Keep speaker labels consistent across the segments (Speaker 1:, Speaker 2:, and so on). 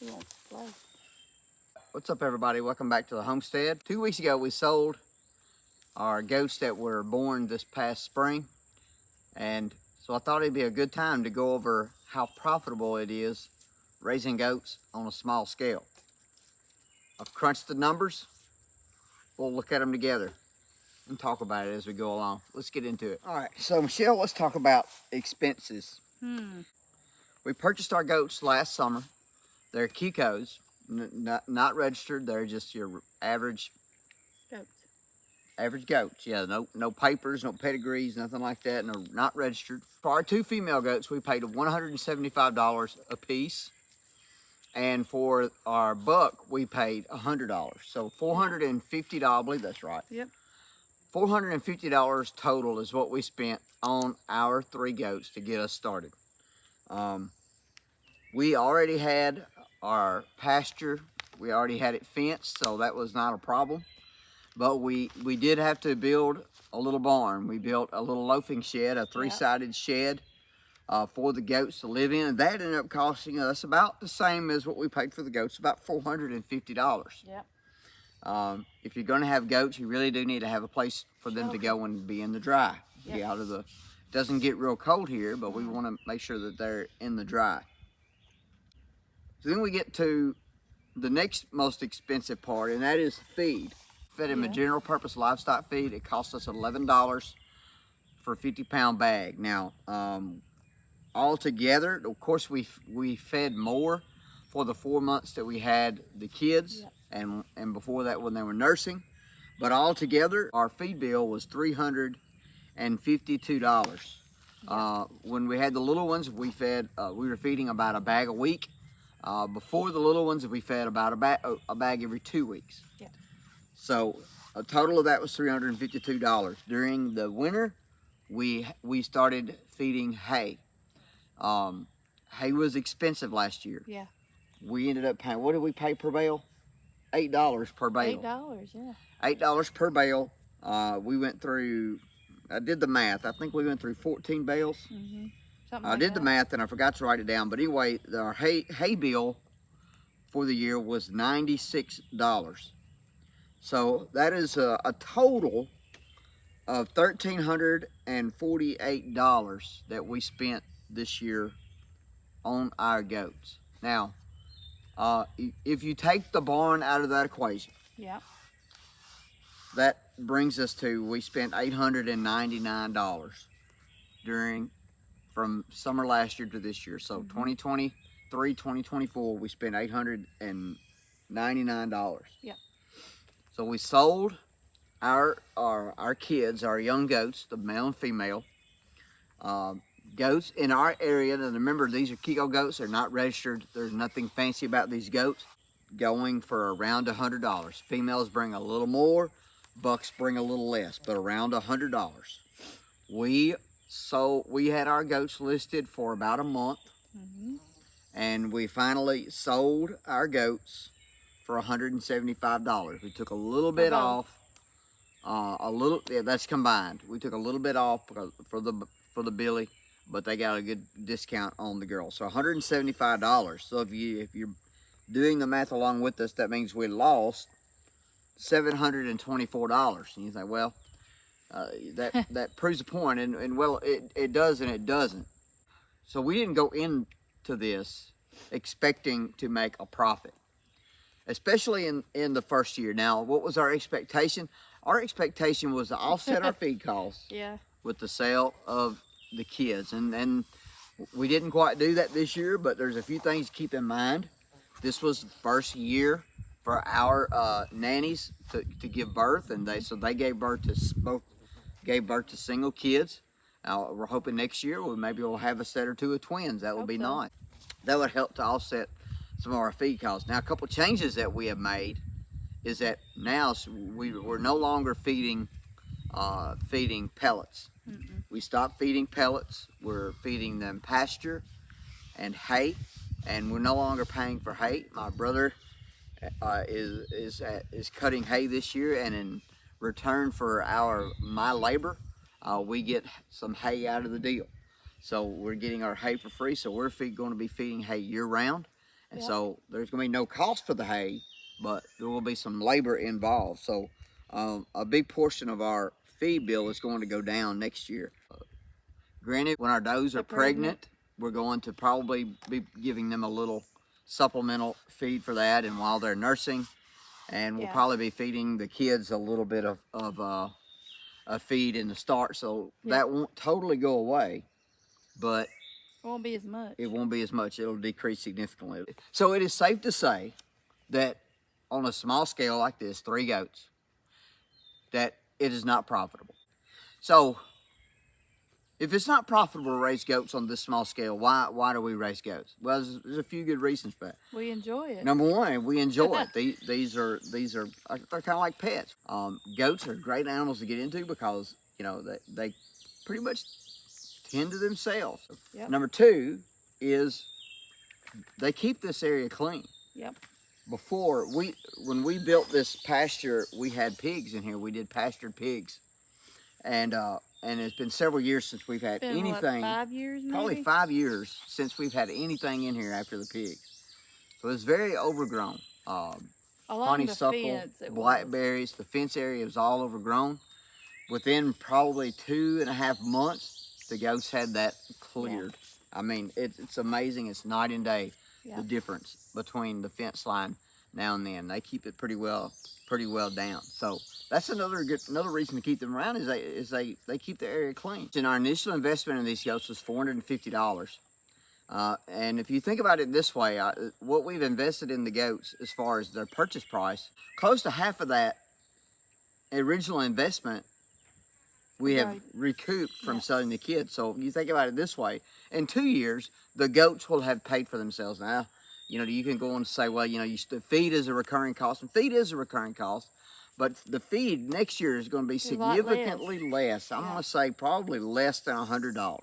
Speaker 1: He wants to play.
Speaker 2: What's up, everybody? Welcome back to the homestead. 2 weeks ago, we sold our goats that were born this past spring. And so I thought it'd be a good time to go over how profitable it is raising goats on a small scale. I've crunched the numbers. We'll look at them together and talk about it as we go along. Let's get into it. All right, so Michelle, let's talk about expenses. We purchased our goats last summer. They're Kikos, not registered. They're just your average goats. Yeah, no papers, no pedigrees, nothing like that. No, not registered. For our 2 female goats, we paid $175 a piece. And for our buck, we paid $100. So $450, I believe that's right.
Speaker 1: Yep.
Speaker 2: $450 total is what we spent on our 3 goats to get us started. We already had our pasture. We already had it fenced, so that was not a problem. But we did have to build a little barn. We built a little loafing shed, a 3-sided shed for the goats to live in. And that ended up costing us about the same as what we paid for the goats, about $450.
Speaker 1: Yep.
Speaker 2: If you're going to have goats, you really do need to have a place for them to go and be in the dry.
Speaker 1: Yep.
Speaker 2: Get out of the, doesn't get real cold here, but we want to make sure that they're in the dry. So then we get to the next most expensive part, and that is feed. Fed him a general purpose livestock feed. It cost us $11 for a 50-pound bag. Now, all together, of course, we fed more for the 4 months that we had the kids, and before that when they were nursing. But all together, our feed bill was $352. When we had the little ones, we were feeding about a bag a week. Before the little ones, we fed about a bag every 2 weeks.
Speaker 1: Yeah.
Speaker 2: So a total of that was $352. During the winter, we started feeding hay. Hay was expensive last year.
Speaker 1: Yeah.
Speaker 2: We ended up paying, what did we pay per bale? $8 per bale.
Speaker 1: $8, yeah.
Speaker 2: $8 per bale. We went through, I did the math. I think we went through 14 bales. I did the math and I forgot to write it down. But anyway, our hay bill for the year was $96. So that is a total of $1,348 that we spent this year on our goats. Now, if you take the barn out of that equation, that brings us to, we spent $899 from summer last year to this year. So 2023, 2024, we spent $899.
Speaker 1: Yeah.
Speaker 2: So we sold our kids, our young goats, the male and female goats in our area. And remember, these are Kiko goats. They're not registered. There's nothing fancy about these goats. Going for around $100. Females bring a little more, bucks bring a little less, but around $100. We had our goats listed for about a month, and we finally sold our goats for $175. We took a little bit off, that's combined. We took a little bit off for the billy, but they got a good discount on the girl. So $175. So if you're doing the math along with us, that means we lost $724. And you think, well, that proves a point, and well, it does and it doesn't. So we didn't go into this expecting to make a profit, especially in the first year. Now, what was our expectation? Our expectation was to offset our feed costs with the sale of the kids, and we didn't quite do that this year, but there's a few things to keep in mind. This was the first year for our nannies to give birth, and they gave birth to single kids. Now we're hoping next year we'll have a set or two of twins. That would be nice. That would help to offset some of our feed costs. Now, a couple changes that we have made is that now we're no longer feeding pellets. We stopped feeding pellets. We're feeding them pasture and hay, and we're no longer paying for hay. My brother is cutting hay this year, and in return for my labor, we get some hay out of the deal. So we're getting our hay for free. So we're going to be feeding hay year round, And so there's going to be no cost for the hay, but there will be some labor involved. So a big portion of our feed bill is going to go down next year. Granted, when our does are pregnant, we're going to probably be giving them a little supplemental feed for that, and while they're nursing, and we'll probably be feeding the kids a little bit of a feed in the start, so that won't totally go away, but
Speaker 1: it won't be as much.
Speaker 2: It won't be as much. It'll decrease significantly. So it is safe to say that on a small scale like this, 3 goats, that it is not profitable. So if it's not profitable to raise goats on this small scale, why do we raise goats? Well, there's a few good reasons for that.
Speaker 1: We enjoy it.
Speaker 2: Number one, we enjoy it. These are they're kind of like pets. Goats are great animals to get into because they pretty much tend to themselves.
Speaker 1: Yep.
Speaker 2: Number two is they keep this area clean.
Speaker 1: Yep.
Speaker 2: Before when we built this pasture, we had pigs in here. We did pastured pigs, and it's been several years since we've had anything.
Speaker 1: What, 5 years maybe?
Speaker 2: Probably 5 years since we've had anything in here after the pigs. So it's very overgrown. Honeysuckle, blackberries, the fence area was all overgrown. Within probably 2.5 months, the goats had that cleared. Yeah. I mean, it's amazing. It's night and day, the difference between the fence line now and then. They keep it pretty well down. So that's another reason to keep them around is they keep the area clean. And our initial investment in these goats was $450. And if you think about it this way, what we've invested in the goats as far as their purchase price, close to half of that original investment we have recouped from selling the kids. So you think about it this way, in 2 years, the goats will have paid for themselves. Now, you can go on and say, well, the feed is a recurring cost, and feed is a recurring cost, but the feed next year is going to be significantly less. I'm going to say probably less than $100.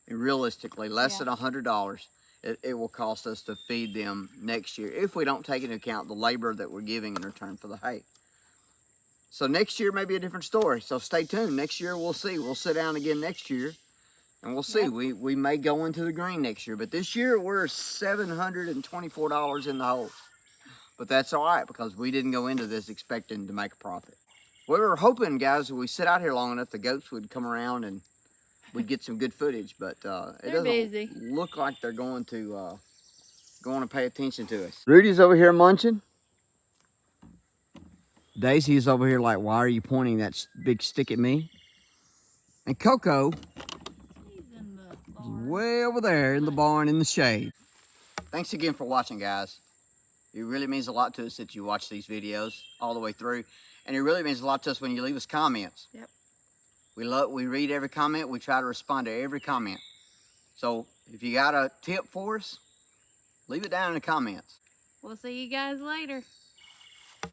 Speaker 2: And realistically, less than $100 it will cost us to feed them next year if we don't take into account the labor that we're giving in return for the hay. So next year may be a different story. So stay tuned. Next year we'll see. We'll sit down again next year and we'll see. Yep. We may go into the green next year. But this year we're $724 in the hole. But that's all right because we didn't go into this expecting to make a profit. We were hoping, guys, if we sit out here long enough, the goats would come around and we'd get some good footage. But it doesn't look like they're going to pay attention to us. Rudy's over here munching. Daisy is over here like, why are you pointing that big stick at me? And Coco is way over there in the barn in the shade. Thanks again for watching, guys. It really means a lot to us that you watch these videos all the way through. And it really means a lot to us when you leave us comments.
Speaker 1: Yep.
Speaker 2: We read every comment. We try to respond to every comment. So if you got a tip for us, leave it down in the comments.
Speaker 1: We'll see you guys later.